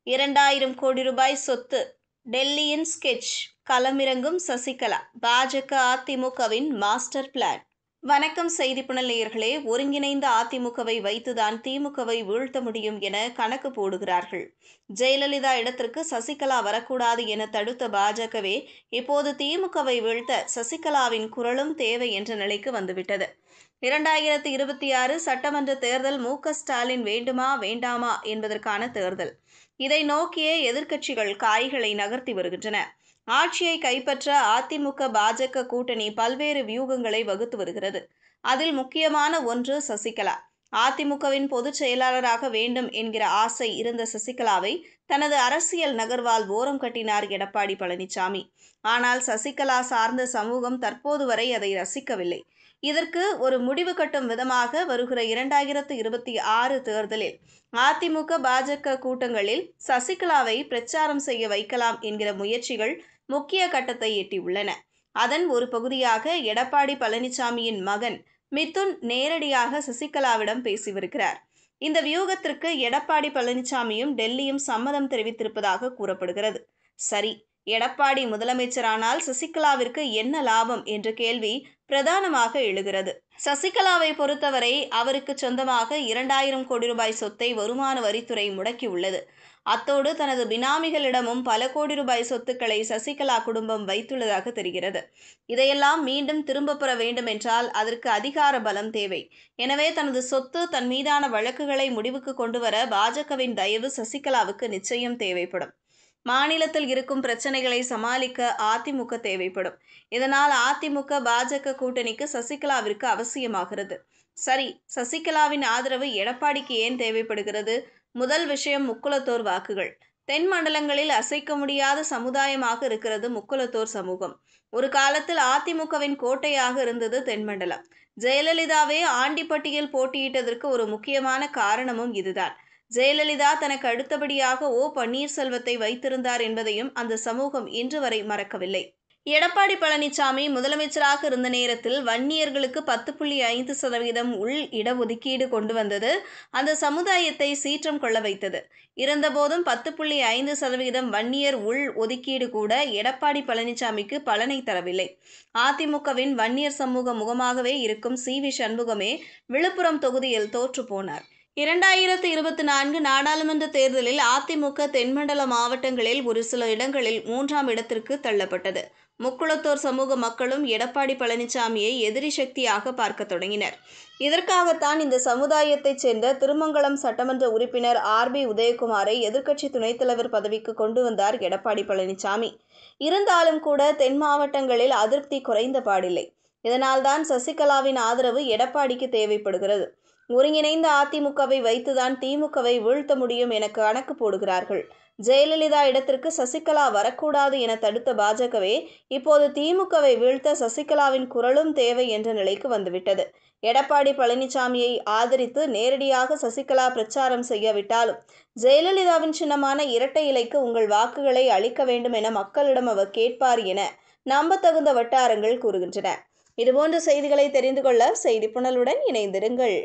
2000 கோடி ரூபாய் சொத்து, டெல்லியின் ஸ்கெட்ச், களமிறங்கும் சசிகலா, பாஜக அதிமுகவின் மாஸ்டர் பிளான். வணக்கம் செய்திப்புணல் நேயர்களே. ஒருங்கிணைந்த அதிமுகவை வைத்துதான் திமுகவை வீழ்த்த முடியும் என கணக்கு போடுகிறார்கள். ஜெயலலிதா இடத்திற்கு சசிகலா வரக்கூடாது என தடுத்த பாஜகவே இப்போது திமுகவை வீழ்த்த சசிகலாவின் குரலும் தேவை என்ற நிலைக்கு வந்துவிட்டது. 2026 சட்டமன்ற தேர்தல் மு.க.ஸ்டாலின் வேண்டுமா வேண்டாமா என்பதற்கான தேர்தல். இதை நோக்கிய எதிர்க்கட்சிகள் காய்களை நகர்த்தி வருகின்றன. ஆட்சியை கைப்பற்ற அதிமுக பாஜக கூட்டணி பல்வேறு வியூகங்களை வகுத்து வருகிறது. அதில் முக்கியமான ஒன்று சசிகலா. அதிமுகவின் பொதுச் செயலாளராக வேண்டும் என்கிற ஆசை இருந்த சசிகலாவை தனது அரசியல் நகர்வால் ஓரம் கட்டினார் எடப்பாடி பழனிசாமி. ஆனால் சசிகலா சார்ந்த சமூகம் தற்போது வரை அதை ரசிக்கவில்லை. இதற்கு ஒரு முடிவு கட்டும் விதமாக வருகிற 2026 தேர்தலில் அதிமுக பாஜக கூட்டங்களில் சசிகலாவை பிரச்சாரம் செய்ய வைக்கலாம் என்கிற முயற்சிகள் முக்கிய கட்டத்தை எட்டியுள்ளன. அதன் ஒரு பகுதியாக எடப்பாடி பழனிசாமியின் மகன் மிதுன் நேரடியாக சசிகலாவிடம் பேசி வருகிறார். இந்த வியூகத்திற்கு எடப்பாடி பழனிசாமியும் டெல்லியும் சம்மதம் தெரிவித்திருப்பதாக கூறப்படுகிறது. சரி, எடப்பாடி முதலமைச்சரானால் சசிகலாவிற்கு என்ன லாபம் என்ற கேள்வி பிரதானமாக எழுகிறது. சசிகலாவை பொறுத்தவரை அவருக்கு சொந்தமாக 2000 கோடி ரூபாய் சொத்தை வருமான வரித்துறை முடக்கியுள்ளது. அத்தோடு தனது பினாமிகளிடமும் பல கோடி ரூபாய் சொத்துக்களை சசிகலா குடும்பம் வைத்துள்ளதாக தெரிகிறது. இதையெல்லாம் மீண்டும் திரும்ப பெற வேண்டும் என்றால் அதற்கு அதிகார பலம் தேவை. எனவே தனது சொத்து, தன் மீதான வழக்குகளை முடிவுக்கு கொண்டுவர பாஜகவின் தயவு சசிகலாவுக்கு நிச்சயம் தேவைப்படும். மாநிலத்தில் இருக்கும் பிரச்சனைகளை சமாளிக்க அதிமுக தேவைப்படும். இதனால் அதிமுக பாஜக கூட்டணிக்கு சசிகலாவிற்கு அவசியமாகிறது. சரி, சசிகலாவின் ஆதரவு எடப்பாடிக்கு ஏன் தேவைப்படுகிறது? முதல் விஷயம் முக்குளத்தோர் வாக்குகள். தென் மண்டலங்களில் அசைக்க முடியாத சமுதாயமாக இருக்கிறது முக்குளத்தோர் சமூகம். ஒரு காலத்தில் அதிமுகவின் கோட்டையாக இருந்தது தென்மண்டலம். ஜெயலலிதாவே ஆண்டிப்பட்டியில் போட்டியிட்டதற்கு ஒரு முக்கியமான காரணமும் இதுதான். ஜெயலலிதா தனக்கு அடுத்தபடியாக பன்னீர்செல்வத்தை வைத்திருந்தார் என்பதையும் அந்த சமூகம் இன்று வரை மறக்கவில்லை. எடப்பாடி பழனிசாமி முதலமைச்சராக இருந்த நேரத்தில் வன்னியர்களுக்கு 10.5% உள் இடஒதுக்கீடு கொண்டு வந்தது அந்த சமுதாயத்தை சீற்றம் கொள்ள வைத்தது. இருந்தபோதும் 10.5% வன்னியர் உள் ஒதுக்கீடு கூட எடப்பாடி பழனிசாமிக்கு பலனை தரவில்லை. அதிமுகவின் வன்னியர் சமூக முகமாகவே இருக்கும் சி.வி. சண்முகமே விழுப்புரம் தொகுதியில் தோற்று போனார். 2024 நாடாளுமன்ற தேர்தலில் அதிமுக தென்மண்டல மாவட்டங்களில் ஒரு சில இடங்களில் 3ஆம் இடத்திற்கு தள்ளப்பட்டது. முக்குளத்தோர் சமூக மக்களும் எடப்பாடி பழனிசாமியை எதிரி சக்தியாக பார்க்க தொடங்கினர். இதற்காகத்தான் இந்த சமுதாயத்தைச் சேர்ந்த திருமங்கலம் சட்டமன்ற உறுப்பினர் ஆர்.பி. உதயகுமாரை எதிர்க்கட்சி துணைத் தலைவர் பதவிக்கு கொண்டு வந்தார் எடப்பாடி பழனிசாமி. இருந்தாலும் கூட தென் மாவட்டங்களில் அதிருப்தி குறைந்த பாடில்லை. இதனால்தான் சசிகலாவின் ஆதரவு எடப்பாடிக்கு தேவைப்படுகிறது. ஒருங்கிணைந்த அதிமுகவை வைத்துதான் திமுகவை வீழ்த்த முடியும் என கணக்கு போடுகிறார்கள். ஜெயலலிதா இடத்திற்கு சசிகலா வரக்கூடாது என தடுத்த பாஜகவே இப்போது திமுகவை வீழ்த்த சசிகலாவின் குரலும் தேவை என்ற நிலைக்கு வந்துவிட்டது. எடப்பாடி பழனிசாமியை ஆதரித்து நேரடியாக சசிகலா பிரச்சாரம் செய்யாவிட்டாலும் ஜெயலலிதாவின் சின்னமான இரட்டை இலைக்கு உங்கள் வாக்குகளை அளிக்க வேண்டும் என மக்களிடம் அவர் கேட்பார் என நம்பத்தகுந்த வட்டாரங்கள் கூறுகின்றன. இதுபோன்ற செய்திகளை தெரிந்து கொள்ள செய்திப்புணலுடன் இணைந்திருங்கள்.